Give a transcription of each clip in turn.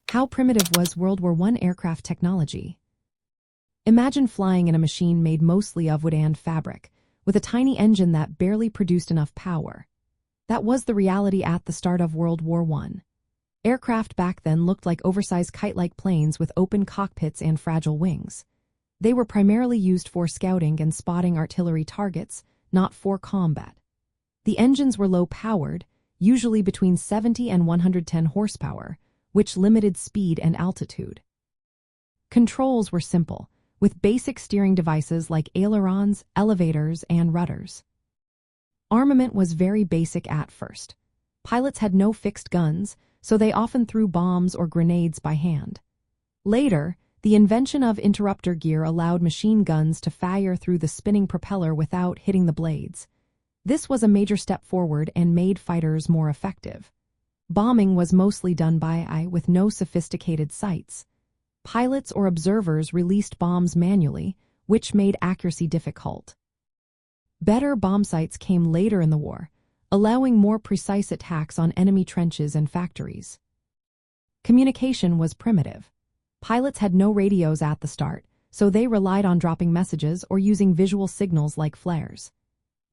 How primitive was World War I aircraft technology? Imagine flying in a machine made mostly of wood and fabric, with a tiny engine that barely produced enough power. That was the reality at the start of World War I. Aircraft back then looked like oversized kite-like planes with open cockpits and fragile wings. They were primarily used for scouting and spotting artillery targets, not for combat. The engines were low-powered, usually between 70 and 110 horsepower, which limited speed and altitude. Controls were simple, with basic steering devices like ailerons, elevators, and rudders. Armament was very basic at first. Pilots had no fixed guns, so they often threw bombs or grenades by hand. Later, the invention of interrupter gear allowed machine guns to fire through the spinning propeller without hitting the blades. This was a major step forward and made fighters more effective. Bombing was mostly done by eye with no sophisticated sights. Pilots or observers released bombs manually, which made accuracy difficult. Better bomb sights came later in the war, allowing more precise attacks on enemy trenches and factories. Communication was primitive. Pilots had no radios at the start, so they relied on dropping messages or using visual signals like flares.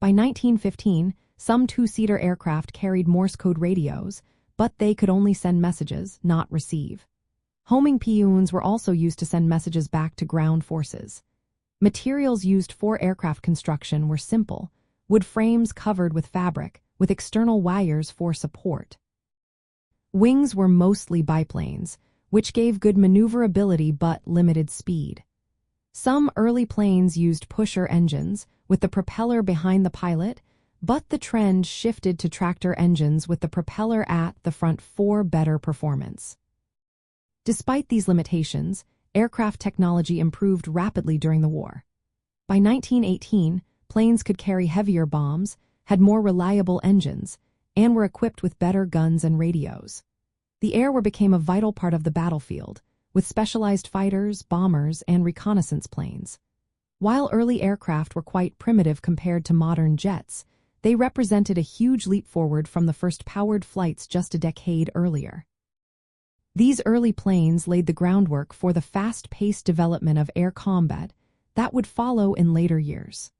By 1915, some two-seater aircraft carried Morse code radios, but they could only send messages, not receive. Homing peons were also used to send messages back to ground forces. Materials used for aircraft construction were simple, wood frames covered with fabric, with external wires for support. Wings were mostly biplanes, which gave good maneuverability but limited speed. Some early planes used pusher engines, with the propeller behind the pilot, but the trend shifted to tractor engines with the propeller at the front for better performance. Despite these limitations, aircraft technology improved rapidly during the war. By 1918, planes could carry heavier bombs, had more reliable engines, and were equipped with better guns and radios. The air war became a vital part of the battlefield, with specialized fighters, bombers, and reconnaissance planes. While early aircraft were quite primitive compared to modern jets, they represented a huge leap forward from the first powered flights just a decade earlier. These early planes laid the groundwork for the fast-paced development of air combat that would follow in later years.